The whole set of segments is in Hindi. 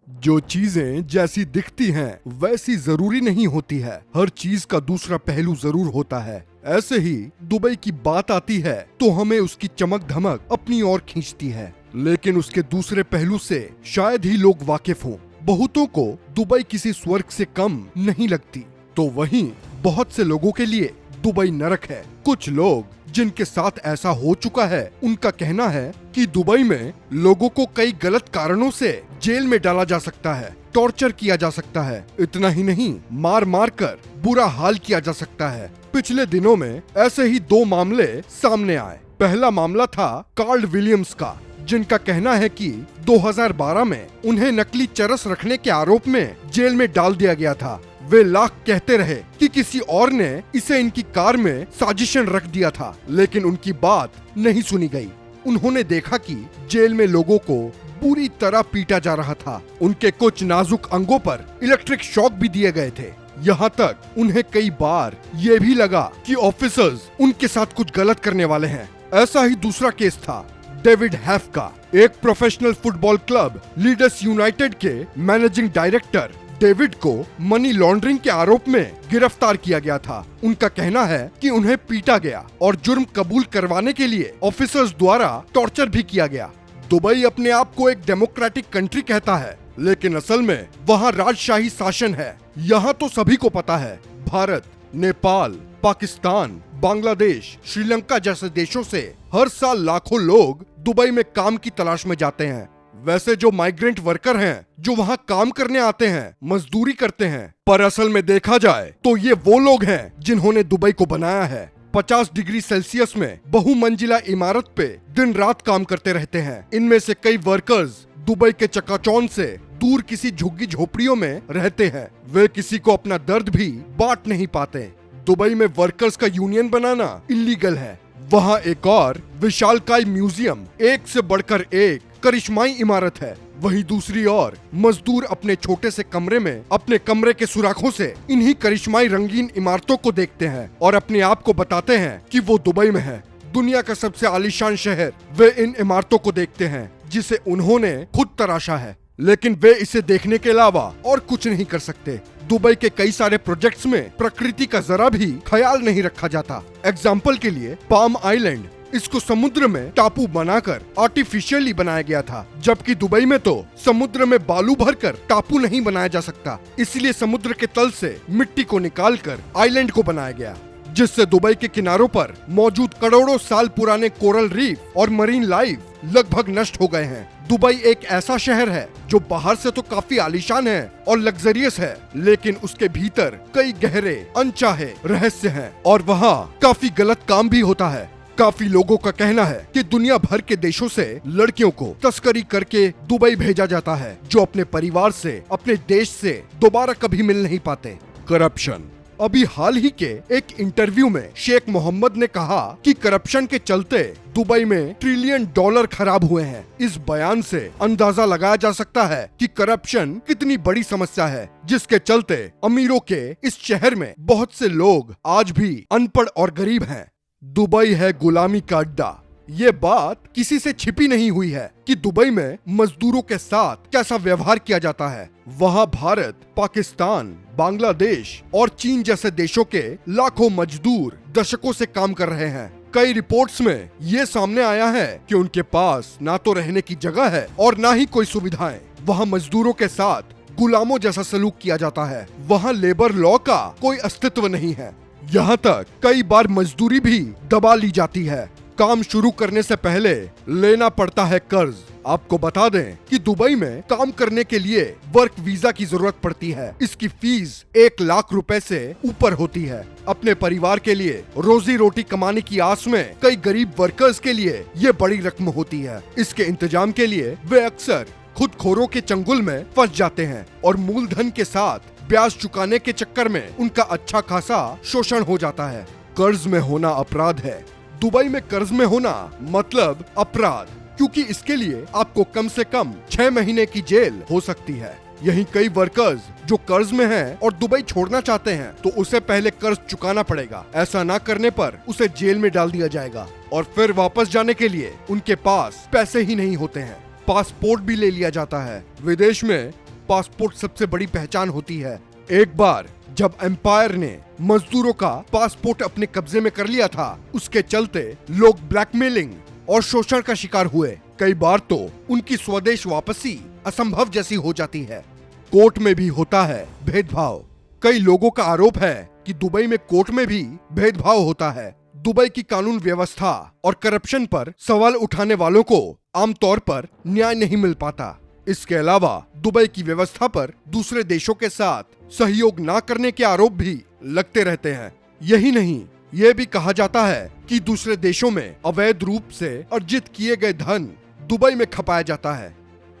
जो चीजें जैसी दिखती हैं वैसी जरूरी नहीं होती है। हर चीज का दूसरा पहलू जरूर होता है। ऐसे ही दुबई की बात आती है तो हमें उसकी चमक धमक अपनी ओर खींचती है, लेकिन उसके दूसरे पहलू से शायद ही लोग वाकिफ हों। बहुतों को दुबई किसी स्वर्ग से कम नहीं लगती, तो वहीं बहुत से लोगों के लिए दुबई नरक है। कुछ लोग जिनके साथ ऐसा हो चुका है, उनका कहना है कि दुबई में लोगों को कई गलत कारणों से जेल में डाला जा सकता है, टॉर्चर किया जा सकता है। इतना ही नहीं, मार मार कर बुरा हाल किया जा सकता है। पिछले दिनों में ऐसे ही 2 मामले सामने आए। पहला मामला था कार्ल विलियम्स का, जिनका कहना है कि 2012 में उन्हें नकली चरस रखने के आरोप में जेल में डाल दिया गया था। वे लाख कहते रहे कि किसी और ने इसे इनकी कार में साजिशन रख दिया था, लेकिन उनकी बात नहीं सुनी गई। उन्होंने देखा कि जेल में लोगों को बुरी तरह पीटा जा रहा था। उनके कुछ नाजुक अंगों पर इलेक्ट्रिक शॉक भी दिए गए थे। यहाँ तक उन्हें कई बार ये भी लगा कि ऑफिसर्स उनके साथ कुछ गलत करने वाले हैं। ऐसा ही दूसरा केस था डेविड हैफ का। एक professional football club leaders United के मैनेजिंग डायरेक्टर डेविड को मनी लॉन्ड्रिंग के आरोप में गिरफ्तार किया गया था। उनका कहना है कि उन्हें पीटा गया और जुर्म कबूल करवाने के लिए ऑफिसर्स द्वारा टॉर्चर भी किया गया। दुबई अपने आप को एक डेमोक्रेटिक कंट्री कहता है, लेकिन असल में वहाँ राजशाही शासन है। यहाँ तो सभी को पता है, भारत, नेपाल, पाकिस्तान, बांग्लादेश, श्रीलंका जैसे देशों से हर साल लाखों लोग दुबई में काम की तलाश में जाते हैं। वैसे जो माइग्रेंट वर्कर हैं, जो वहाँ काम करने आते हैं, मजदूरी करते हैं, पर असल में देखा जाए तो ये वो लोग हैं जिन्होंने दुबई को बनाया है। 50 डिग्री सेल्सियस में बहुमंजिला इमारत पे दिन रात काम करते रहते हैं। इनमें से कई वर्कर्स दुबई के चकाचौंध से दूर किसी झुग्गी झोपड़ियों में रहते हैं। वे किसी को अपना दर्द भी बांट नहीं पाते। दुबई में वर्कर्स का यूनियन बनाना इलीगल है। वहाँ एक और विशालकाय म्यूजियम, एक से बढ़कर एक करिश्माई इमारत है। वहीं दूसरी ओर मजदूर अपने छोटे से कमरे में अपने कमरे के सुराखों से इन्हीं करिश्माई रंगीन इमारतों को देखते हैं और अपने आप को बताते हैं कि वो दुबई में है, दुनिया का सबसे आलीशान शहर। वे इन इमारतों को देखते हैं जिसे उन्होंने खुद तराशा है, लेकिन वे इसे देखने के अलावा और कुछ नहीं कर सकते। दुबई के कई सारे प्रोजेक्ट्स में प्रकृति का जरा भी ख्याल नहीं रखा जाता। एग्जाम्पल के लिए पाम आइलैंड, इसको समुद्र में टापू बनाकर आर्टिफिशियली बनाया गया था, जबकि दुबई में तो समुद्र में बालू भरकर टापू नहीं बनाया जा सकता। इसलिए समुद्र के तल से मिट्टी को निकालकर आइलैंड को बनाया गया, जिससे दुबई के किनारों पर मौजूद करोड़ों साल पुराने कोरल रीफ और मरीन लाइफ लगभग नष्ट हो गए हैं। दुबई एक ऐसा शहर है जो बाहर से तो काफी आलीशान है और लग्जरियस है, लेकिन उसके भीतर कई गहरे अनचाहे रहस्य हैं और वहाँ काफी गलत काम भी होता है। काफी लोगों का कहना है कि दुनिया भर के देशों से लड़कियों को तस्करी करके दुबई भेजा जाता है, जो अपने परिवार से, अपने देश से दोबारा कभी मिल नहीं पाते। करप्शन। अभी हाल ही के एक इंटरव्यू में शेख मोहम्मद ने कहा कि करप्शन के चलते दुबई में $1 ट्रिलियन खराब हुए हैं। इस बयान से अंदाजा लगाया जा सकता है कि करप्शन कितनी बड़ी समस्या है, जिसके चलते अमीरों के इस शहर में बहुत से लोग आज भी अनपढ़ और गरीब हैं। दुबई है गुलामी का अड्डा। ये बात किसी से छिपी नहीं हुई है कि दुबई में मजदूरों के साथ कैसा व्यवहार किया जाता है। वहाँ भारत, पाकिस्तान, बांग्लादेश और चीन जैसे देशों के लाखों मजदूर दशकों से काम कर रहे हैं। कई रिपोर्ट्स में ये सामने आया है कि उनके पास ना तो रहने की जगह है और ना ही कोई सुविधाएं। वहाँ मजदूरों के साथ गुलामों जैसा सलूक किया जाता है। वहाँ लेबर लॉ का कोई अस्तित्व नहीं है। यहाँ तक कई बार मजदूरी भी दबा ली जाती है। काम शुरू करने से पहले लेना पड़ता है कर्ज। आपको बता दें कि दुबई में काम करने के लिए वर्क वीजा की जरूरत पड़ती है। इसकी फीस 1 लाख रुपए से ऊपर होती है। अपने परिवार के लिए रोजी रोटी कमाने की आस में कई गरीब वर्कर्स के लिए ये बड़ी रकम होती है। इसके इंतजाम के लिए वे अक्सर खुदखोरों के चंगुल में फंस जाते हैं और मूलधन के साथ ब्याज चुकाने के चक्कर में उनका अच्छा खासा शोषण हो जाता है। कर्ज में होना अपराध है। दुबई में कर्ज में होना मतलब अपराध, क्योंकि इसके लिए आपको कम से कम 6 महीने की जेल हो सकती है। यहीं कई वर्कर्स जो कर्ज में हैं और दुबई छोड़ना चाहते हैं, तो उसे पहले कर्ज चुकाना पड़ेगा। ऐसा ना करने पर उसे जेल में डाल दिया जाएगा और फिर वापस जाने के लिए उनके पास पैसे ही नहीं होते हैं। पासपोर्ट भी ले लिया जाता है। विदेश में पासपोर्ट सबसे बड़ी पहचान होती है। एक बार जब एम्पायर ने मजदूरों का पासपोर्ट अपने कब्जे में कर लिया था, उसके चलते लोग ब्लैकमेलिंग और शोषण का शिकार हुए। कई बार तो उनकी स्वदेश वापसी असंभव जैसी हो जाती है। कोर्ट में भी होता है भेदभाव। कई लोगों का आरोप है कि दुबई में कोर्ट में भी भेदभाव होता है। दुबई की कानून व्यवस्था और करप्शन पर सवाल उठाने वालों को आमतौर पर न्याय नहीं मिल पाता। इसके अलावा दुबई की व्यवस्था पर दूसरे देशों के साथ सहयोग न करने के आरोप भी लगते रहते हैं। यही नहीं, ये भी कहा जाता है कि दूसरे देशों में अवैध रूप से अर्जित किए गए धन दुबई में खपाया जाता है।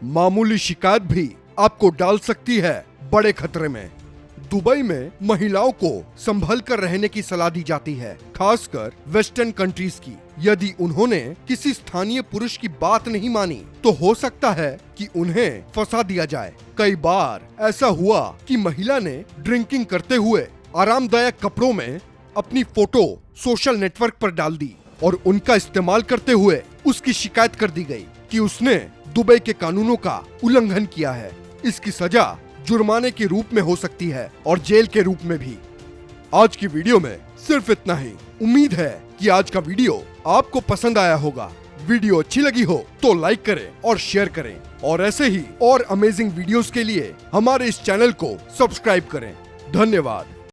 मामूली शिकायत भी आपको डाल सकती है बड़े खतरे में। दुबई में महिलाओं को संभल कर रहने की सलाह दी जाती है, खासकर वेस्टर्न कंट्रीज की। यदि उन्होंने किसी स्थानीय पुरुष की बात नहीं मानी तो हो सकता है कि उन्हें फंसा दिया जाए। कई बार ऐसा हुआ कि महिला ने ड्रिंकिंग करते हुए आरामदायक कपड़ों में अपनी फोटो सोशल नेटवर्क पर डाल दी और उनका इस्तेमाल करते हुए उसकी शिकायत कर दी गई कि उसने दुबई के कानूनों का उल्लंघन किया है। इसकी सजा जुर्माने के रूप में हो सकती है और जेल के रूप में भी। आज की वीडियो में सिर्फ इतना ही। उम्मीद है कि आज का वीडियो आपको पसंद आया होगा। वीडियो अच्छी लगी हो तो लाइक करें और शेयर करें, और ऐसे ही और अमेजिंग वीडियोस के लिए हमारे इस चैनल को सब्सक्राइब करें। धन्यवाद।